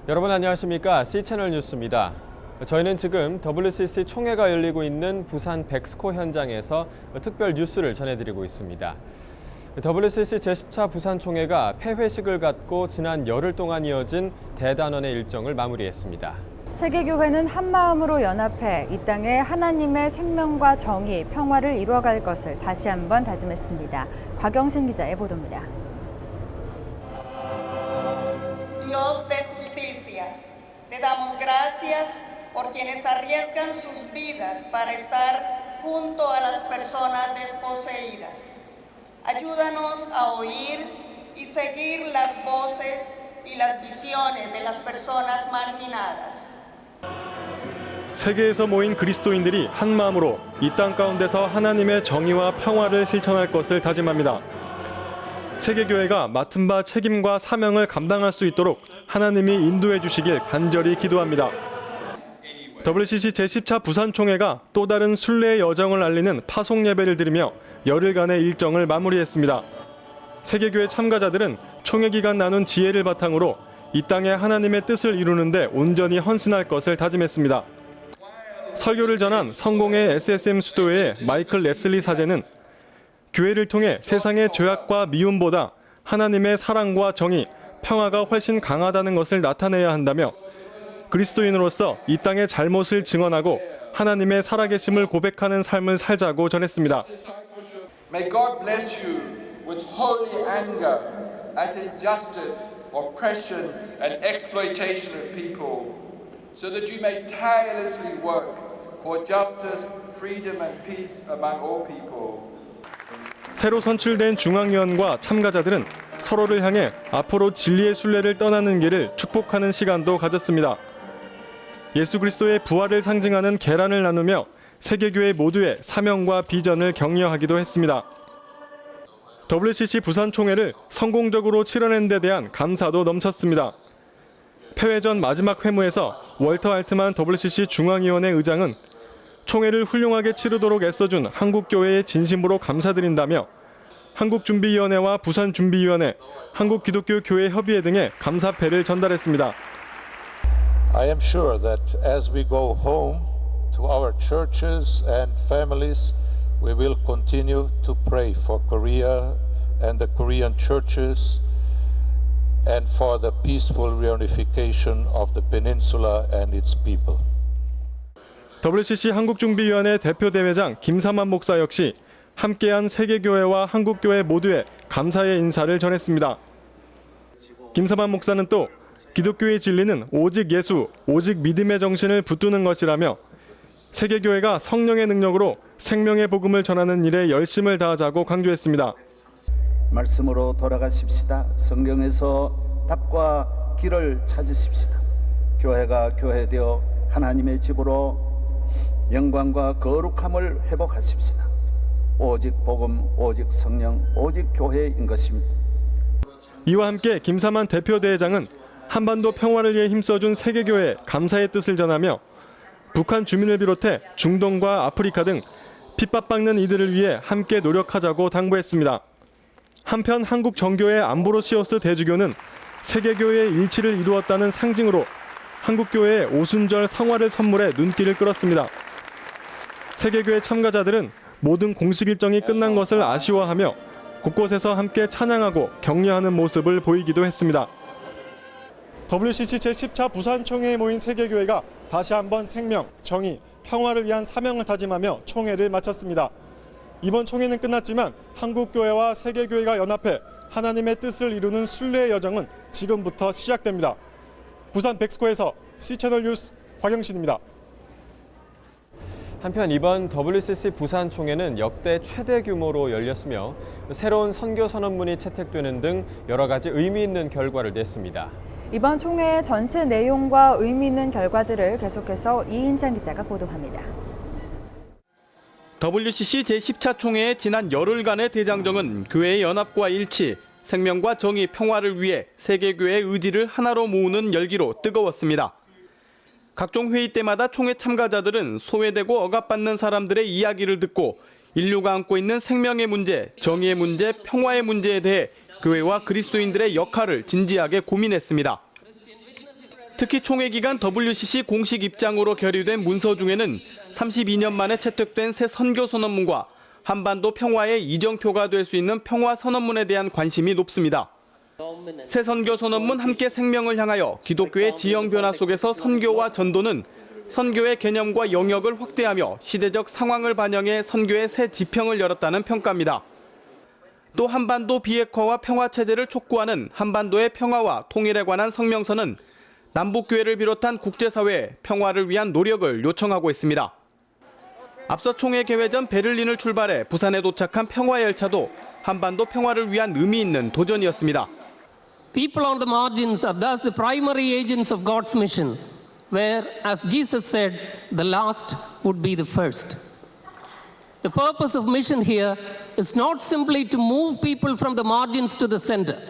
여러분 안녕하십니까? C채널 뉴스입니다. 저희는 지금 WCC 총회가 열리고 있는 부산 백스코 현장에서 특별 뉴스를 전해드리고 있습니다. WCC 제10차 부산 총회가 폐회식을 갖고 지난 열흘 동안 이어진 대단원의 일정을 마무리했습니다. 세계교회는 한마음으로 연합해 이 땅에 하나님의 생명과 정의, 평화를 이루어갈 것을 다시 한번 다짐했습니다. 곽영신 기자의 보도입니다. Dios de justicia, te damos gracias por quienes arriesgan sus vidas para estar junto a las personas desposeídas. Ayúdanos a oír y seguir las voces y las visiones de las personas marginadas. 세계에서 모인 그리스도인들이 한 마음으로 이 땅 가운데서 하나님의 정의와 평화를 실천할 것을 다짐합니다. 세계교회가 맡은 바 책임과 사명을 감당할 수 있도록 하나님이 인도해 주시길 간절히 기도합니다. WCC 제10차 부산총회가 또 다른 순례의 여정을 알리는 파송 예배를 드리며 열흘간의 일정을 마무리했습니다. 세계교회 참가자들은 총회 기간 나눈 지혜를 바탕으로 이 땅에 하나님의 뜻을 이루는 데 온전히 헌신할 것을 다짐했습니다. 설교를 전한 성공의 SSM 수도회의 마이클 랩슬리 사제는 교회를 통해 세상의 죄악과 미움보다 하나님의 사랑과 정의, 평화가 훨씬 강하다는 것을 나타내야 한다며 그리스도인으로서 이 땅의 잘못을 증언하고 하나님의 살아계심을 고백하는 삶을 살자고 전했습니다. May God bless you with holy anger at injustice, oppression and exploitation of people, so that you may tirelessly work for justice, freedom and peace among all people. 새로 선출된 중앙위원과 참가자들은 서로를 향해 앞으로 진리의 순례를 떠나는 길을 축복하는 시간도 가졌습니다. 예수 그리스도의 부활을 상징하는 계란을 나누며 세계교회 모두의 사명과 비전을 격려하기도 했습니다. WCC 부산 총회를 성공적으로 치러낸 데 대한 감사도 넘쳤습니다. 폐회 전 마지막 회무에서 월터 알트만 WCC 중앙위원회 의장은 총회를 훌륭하게 치르도록 애써준 한국교회에 진심으로 감사드린다며 한국준비위원회와 부산준비위원회, 한국기독교교회협의회 등의 감사패를 전달했습니다. I am sure that as we go home to our churches and families, we will continue to pray for Korea and the Korean churches and for the peaceful reunification of the peninsula and its people. WCC 한국준비위원회 대표대회장 김삼환 목사 역시 함께한 세계교회와 한국교회 모두에 감사의 인사를 전했습니다. 김삼환 목사는 또 기독교의 진리는 오직 예수, 오직 믿음의 정신을 붙드는 것이라며 세계교회가 성령의 능력으로 생명의 복음을 전하는 일에 열심을 다하자고 강조했습니다. 말씀으로 돌아가십시다. 성경에서 답과 길을 찾으십시다. 교회가 교회되어 하나님의 집으로 영광과 거룩함을 회복하십시다. 오직 복음, 오직 성령, 오직 교회인 것입니다. 이와 함께 김삼환 대표대회장은 한반도 평화를 위해 힘써준 세계교회에 감사의 뜻을 전하며 북한 주민을 비롯해 중동과 아프리카 등 핍박받는 이들을 위해 함께 노력하자고 당부했습니다. 한편 한국 정교회 암브로시오스 대주교는 세계교회의 일치를 이루었다는 상징으로 한국교회의 오순절 성화를 선물해 눈길을 끌었습니다. 세계교회 참가자들은 모든 공식 일정이 끝난 것을 아쉬워하며 곳곳에서 함께 찬양하고 격려하는 모습을 보이기도 했습니다. WCC 제10차 부산총회에 모인 세계교회가 다시 한번 생명, 정의, 평화를 위한 사명을 다짐하며 총회를 마쳤습니다. 이번 총회는 끝났지만 한국교회와 세계교회가 연합해 하나님의 뜻을 이루는 순례의 여정은 지금부터 시작됩니다. 부산 백스코에서 C채널 뉴스 곽영신입니다. 한편 이번 WCC 부산 총회는 역대 최대 규모로 열렸으며 새로운 선교 선언문이 채택되는 등 여러 가지 의미 있는 결과를 냈습니다. 이번 총회의 전체 내용과 의미 있는 결과들을 계속해서 이인찬 기자가 보도합니다. WCC 제10차 총회의 지난 열흘간의 대장정은 교회의 연합과 일치, 생명과 정의, 평화를 위해 세계교회의 의지를 하나로 모으는 열기로 뜨거웠습니다. 각종 회의 때마다 총회 참가자들은 소외되고 억압받는 사람들의 이야기를 듣고 인류가 안고 있는 생명의 문제, 정의의 문제, 평화의 문제에 대해 교회와 그리스도인들의 역할을 진지하게 고민했습니다. 특히 총회 기간 WCC 공식 입장으로 결의된 문서 중에는 32년 만에 채택된 새 선교 선언문과 한반도 평화의 이정표가 될 수 있는 평화 선언문에 대한 관심이 높습니다. 새 선교 선언문 함께 생명을 향하여 기독교의 지형 변화 속에서 선교와 전도는 선교의 개념과 영역을 확대하며 시대적 상황을 반영해 선교의 새 지평을 열었다는 평가입니다. 또 한반도 비핵화와 평화 체제를 촉구하는 한반도의 평화와 통일에 관한 성명서는 남북교회를 비롯한 국제사회의 평화를 위한 노력을 요청하고 있습니다. 앞서 총회 개회 전 베를린을 출발해 부산에 도착한 평화열차도 한반도 평화를 위한 의미 있는 도전이었습니다. People on the margins are thus the primary agents of God's mission, where, as Jesus said, the last would be the first. The purpose of mission here is not simply to move people from the margins to the center.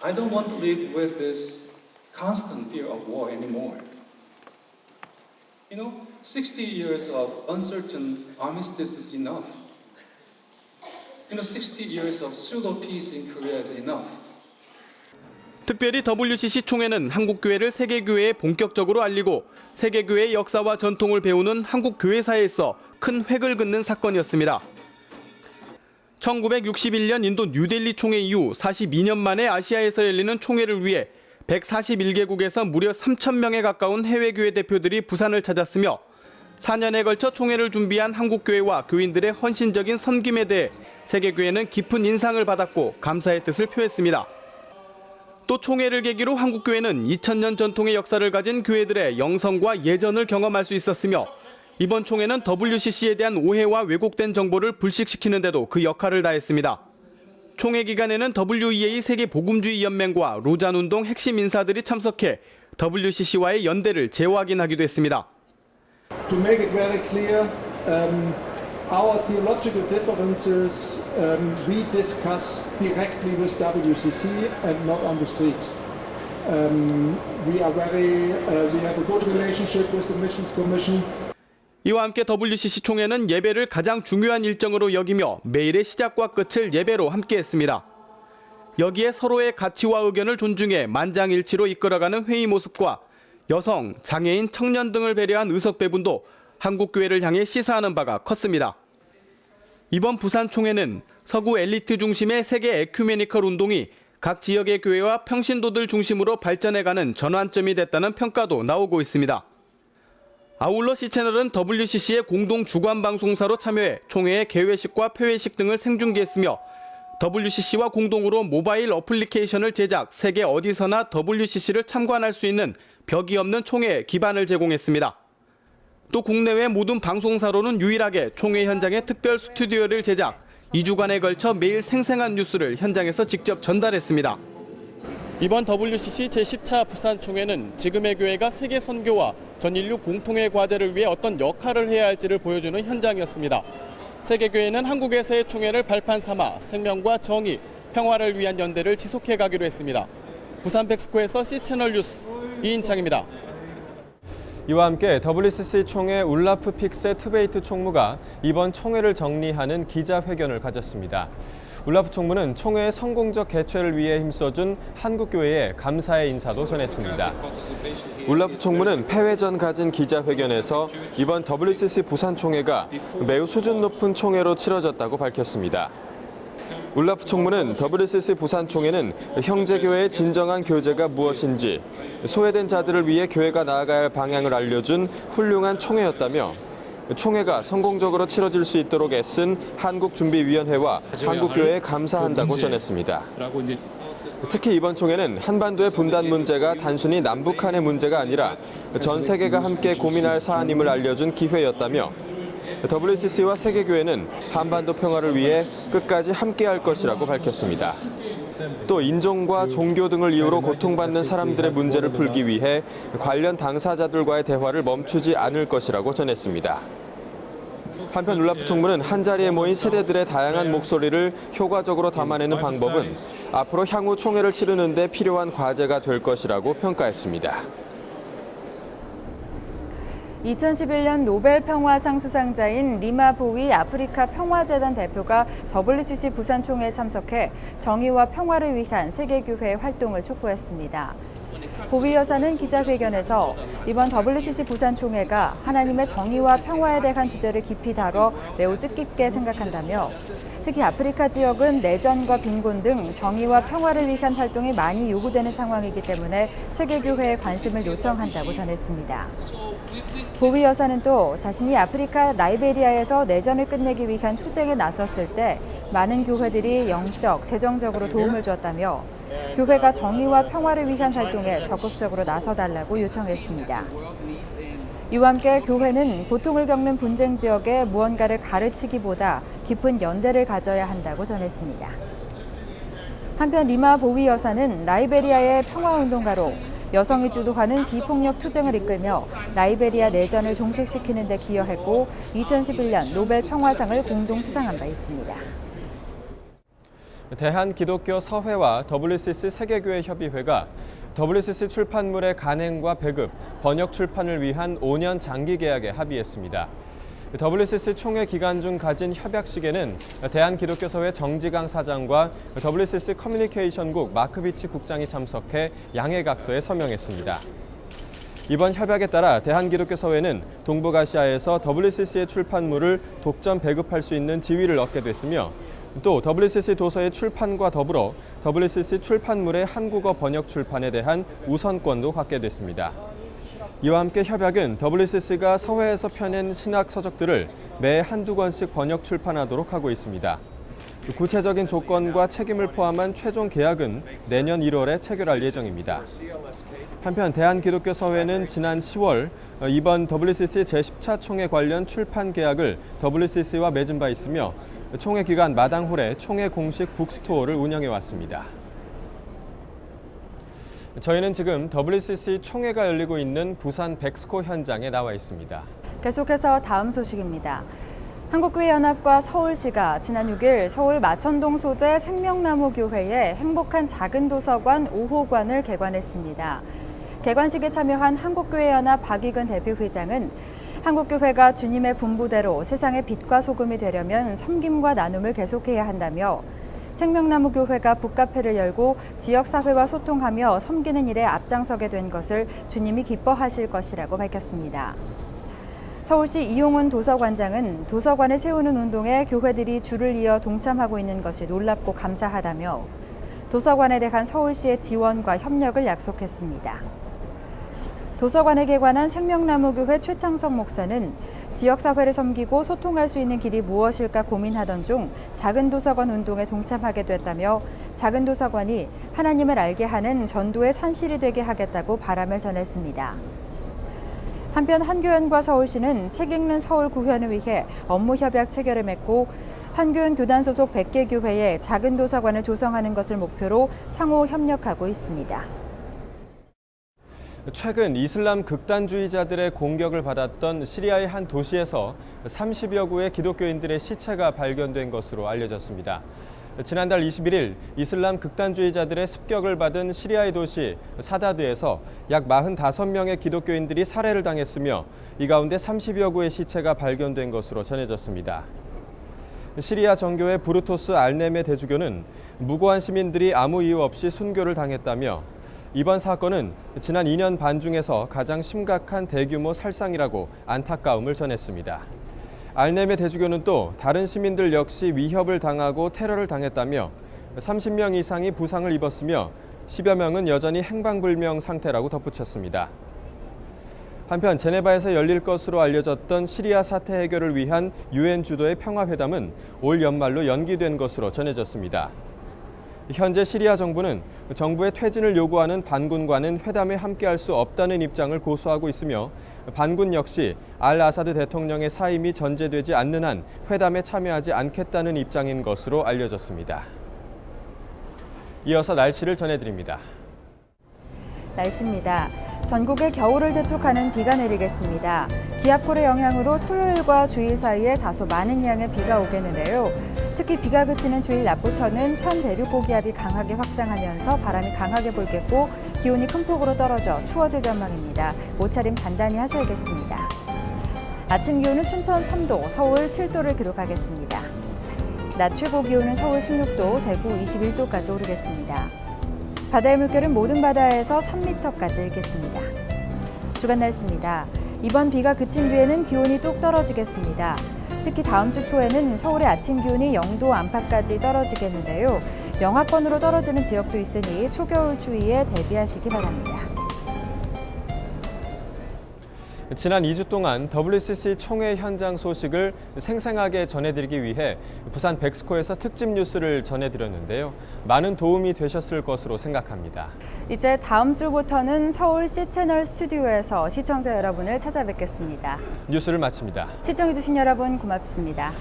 I don't want to live with this constant fear of war anymore. 60 years of uncertain armistice is enough. 60 years of pseudo peace in Korea is enough. 특별히 WCC 총회는 한국교회를 세계교회에 본격적으로 알리고 세계교회의 역사와 전통을 배우는 한국교회사에 있어 큰 획을 긋는 사건이었습니다. 1961년 인도 뉴델리 총회 이후 42년 만에 아시아에서 열리는 총회를 위해 141개국에서 무려 3,000명에 가까운 해외교회 대표들이 부산을 찾았으며 4년에 걸쳐 총회를 준비한 한국교회와 교인들의 헌신적인 섬김에 대해 세계교회는 깊은 인상을 받았고 감사의 뜻을 표했습니다. 또 총회를 계기로 한국교회는 2000년 전통의 역사를 가진 교회들의 영성과 예전을 경험할 수 있었으며 이번 총회는 WCC에 대한 오해와 왜곡된 정보를 불식시키는 데도 그 역할을 다했습니다. 총회 기간에는 WEA 세계복음주의 연맹과 로잔운동 핵심 인사들이 참석해 WCC와의 연대를 재확인하기도 했습니다. To make it very clear, our theological differences we discuss directly with WCC and not on the street. We have a good relationship with the Missions Commission. 이와 함께 WCC 총회는 예배를 가장 중요한 일정으로 여기며 매일의 시작과 끝을 예배로 함께했습니다. 여기에 서로의 가치와 의견을 존중해 만장일치로 이끌어가는 회의 모습과 여성, 장애인, 청년 등을 배려한 의석 배분도 한국교회를 향해 시사하는 바가 컸습니다. 이번 부산 총회는 서구 엘리트 중심의 세계 에큐메니컬 운동이 각 지역의 교회와 평신도들 중심으로 발전해가는 전환점이 됐다는 평가도 나오고 있습니다. 아울러 C채널은 WCC의 공동 주관 방송사로 참여해 총회의 개회식과 폐회식 등을 생중계했으며 WCC와 공동으로 모바일 어플리케이션을 제작, 세계 어디서나 WCC를 참관할 수 있는 벽이 없는 총회에 기반을 제공했습니다. 또 국내외 모든 방송사로는 유일하게 총회 현장에 특별 스튜디오를 제작, 2주간에 걸쳐 매일 생생한 뉴스를 현장에서 직접 전달했습니다. 이번 WCC 제10차 부산 총회는 지금의 교회가 세계 선교와 전 인류 공통의 과제를 위해 어떤 역할을 해야 할지를 보여주는 현장이었습니다. 세계교회는 한국에서의 총회를 발판 삼아 생명과 정의, 평화를 위한 연대를 지속해 가기로 했습니다. 부산 백스코에서 C채널 뉴스 이인창입니다. 이와 함께 WCC 총회 울라프 픽세 트베이트 총무가 이번 총회를 정리하는 기자회견을 가졌습니다. 울라프 총무는 총회의 성공적 개최를 위해 힘써준 한국교회에 감사의 인사도 전했습니다. 울라프 총무는 폐회 전 가진 기자회견에서 이번 WCC 부산 총회가 매우 수준 높은 총회로 치러졌다고 밝혔습니다. 울라프 총무는 WCC 부산 총회는 형제교회의 진정한 교제가 무엇인지 소외된 자들을 위해 교회가 나아가야 할 방향을 알려준 훌륭한 총회였다며 총회가 성공적으로 치러질 수 있도록 애쓴 한국준비위원회와 한국교회에 감사한다고 전했습니다. 특히 이번 총회는 한반도의 분단 문제가 단순히 남북한의 문제가 아니라 전 세계가 함께 고민할 사안임을 알려준 기회였다며 WCC와 세계교회는 한반도 평화를 위해 끝까지 함께할 것이라고 밝혔습니다. 또 인종과 종교 등을 이유로 고통받는 사람들의 문제를 풀기 위해 관련 당사자들과의 대화를 멈추지 않을 것이라고 전했습니다. 한편 울라프 총무는 한자리에 모인 세대들의 다양한 목소리를 효과적으로 담아내는 방법은 앞으로 향후 총회를 치르는 데 필요한 과제가 될 것이라고 평가했습니다. 2011년 노벨 평화상 수상자인 리마 보위 아프리카 평화재단 대표가 WCC 부산 총회에 참석해 정의와 평화를 위한 세계교회 활동을 촉구했습니다. 보위 여사는 기자회견에서 이번 WCC 부산 총회가 하나님의 정의와 평화에 대한 주제를 깊이 다뤄 매우 뜻깊게 생각한다며 특히 아프리카 지역은 내전과 빈곤 등 정의와 평화를 위한 활동이 많이 요구되는 상황이기 때문에 세계교회에 관심을 요청한다고 전했습니다. 보위 여사는 또 자신이 아프리카 라이베리아에서 내전을 끝내기 위한 투쟁에 나섰을 때 많은 교회들이 영적, 재정적으로 도움을 줬다며 교회가 정의와 평화를 위한 활동에 적극적으로 나서달라고 요청했습니다. 이와 함께 교회는 고통을 겪는 분쟁 지역에 무언가를 가르치기보다 깊은 연대를 가져야 한다고 전했습니다. 한편 리마 보위 여사는 라이베리아의 평화운동가로 여성이 주도하는 비폭력 투쟁을 이끌며 라이베리아 내전을 종식시키는 데 기여했고 2011년 노벨 평화상을 공동 수상한 바 있습니다. 대한기독교 서회와 WCC 세계교회협의회가 WCC 출판물의 간행과 배급, 번역 출판을 위한 5년 장기 계약에 합의했습니다. WCC 총회 기간 중 가진 협약식에는 대한기독교서회 정지강 사장과 WCC 커뮤니케이션국 마크비치 국장이 참석해 양해각서에 서명했습니다. 이번 협약에 따라 대한기독교서회는 동북아시아에서 WCC의 출판물을 독점 배급할 수 있는 지위를 얻게 됐으며 또 WCC 도서의 출판과 더불어 WCC 출판물의 한국어 번역 출판에 대한 우선권도 갖게 됐습니다. 이와 함께 협약은 WCC가 서회에서 펴낸 신학 서적들을 매해 한두 권씩 번역 출판하도록 하고 있습니다. 구체적인 조건과 책임을 포함한 최종 계약은 내년 1월에 체결할 예정입니다. 한편 대한기독교서회는 지난 10월 이번 WCC 제10차 총회 관련 출판 계약을 WCC와 맺은 바 있으며 총회 기간 마당홀에 총회 공식 북스토어를 운영해 왔습니다. 저희는 지금 WCC 총회가 열리고 있는 부산 백스코 현장에 나와 있습니다. 계속해서 다음 소식입니다. 한국교회연합과 서울시가 지난 6일 서울 마천동 소재 생명나무교회의 행복한 작은 도서관 5호관을 개관했습니다. 개관식에 참여한 한국교회연합 박익은 대표회장은 한국교회가 주님의 분부대로 세상의 빛과 소금이 되려면 섬김과 나눔을 계속해야 한다며 생명나무교회가 북카페를 열고 지역사회와 소통하며 섬기는 일에 앞장서게 된 것을 주님이 기뻐하실 것이라고 밝혔습니다. 서울시 이용훈 도서관장은 도서관을 세우는 운동에 교회들이 줄을 이어 동참하고 있는 것이 놀랍고 감사하다며 도서관에 대한 서울시의 지원과 협력을 약속했습니다. 도서관에 개관한 생명나무교회 최창석 목사는 지역사회를 섬기고 소통할 수 있는 길이 무엇일까 고민하던 중 작은 도서관 운동에 동참하게 됐다며 작은 도서관이 하나님을 알게 하는 전도의 산실이 되게 하겠다고 바람을 전했습니다. 한편 한교연과 서울시는 책 읽는 서울 구현을 위해 업무 협약 체결을 맺고 한교연 교단 소속 100개 교회에 작은 도서관을 조성하는 것을 목표로 상호 협력하고 있습니다. 최근 이슬람 극단주의자들의 공격을 받았던 시리아의 한 도시에서 30여 구의 기독교인들의 시체가 발견된 것으로 알려졌습니다. 지난달 21일 이슬람 극단주의자들의 습격을 받은 시리아의 도시 사다드에서 약 45명의 기독교인들이 살해를 당했으며 이 가운데 30여 구의 시체가 발견된 것으로 전해졌습니다. 시리아 정교회 부르토스 알네메 대주교는 무고한 시민들이 아무 이유 없이 순교를 당했다며 이번 사건은 지난 2년 반 중에서 가장 심각한 대규모 살상이라고 안타까움을 전했습니다. 알네메 대주교는 또 다른 시민들 역시 위협을 당하고 테러를 당했다며 30명 이상이 부상을 입었으며 10여 명은 여전히 행방불명 상태라고 덧붙였습니다. 한편 제네바에서 열릴 것으로 알려졌던 시리아 사태 해결을 위한 유엔 주도의 평화회담은 올 연말로 연기된 것으로 전해졌습니다. 현재 시리아 정부는 정부의 퇴진을 요구하는 반군과는 회담에 함께할 수 없다는 입장을 고수하고 있으며 반군 역시 알 아사드 대통령의 사임이 전제되지 않는 한 회담에 참여하지 않겠다는 입장인 것으로 알려졌습니다. 이어서 날씨를 전해드립니다. 날씨입니다. 전국에 겨울을 재촉하는 비가 내리겠습니다. 기압골의 영향으로 토요일과 주일 사이에 다소 많은 양의 비가 오겠는데요. 특히 비가 그치는 주일 낮부터는 찬 대륙 고기압이 강하게 확장하면서 바람이 강하게 불겠고 기온이 큰 폭으로 떨어져 추워질 전망입니다. 옷차림 단단히 하셔야겠습니다. 아침 기온은 춘천 3도, 서울 7도를 기록하겠습니다. 낮 최고 기온은 서울 16도, 대구 21도까지 오르겠습니다. 바다의 물결은 모든 바다에서 3m까지 일겠습니다. 주간 날씨입니다. 이번 비가 그친 뒤에는 기온이 뚝 떨어지겠습니다. 특히 다음 주 초에는 서울의 아침 기온이 0도 안팎까지 떨어지겠는데요. 영하권으로 떨어지는 지역도 있으니 초겨울 추위에 대비하시기 바랍니다. 지난 2주 동안 WCC 총회 현장 소식을 생생하게 전해드리기 위해 부산 백스코에서 특집 뉴스를 전해드렸는데요. 많은 도움이 되셨을 것으로 생각합니다. 이제 다음 주부터는 서울 C채널 스튜디오에서 시청자 여러분을 찾아뵙겠습니다. 뉴스를 마칩니다. 시청해주신 여러분 고맙습니다.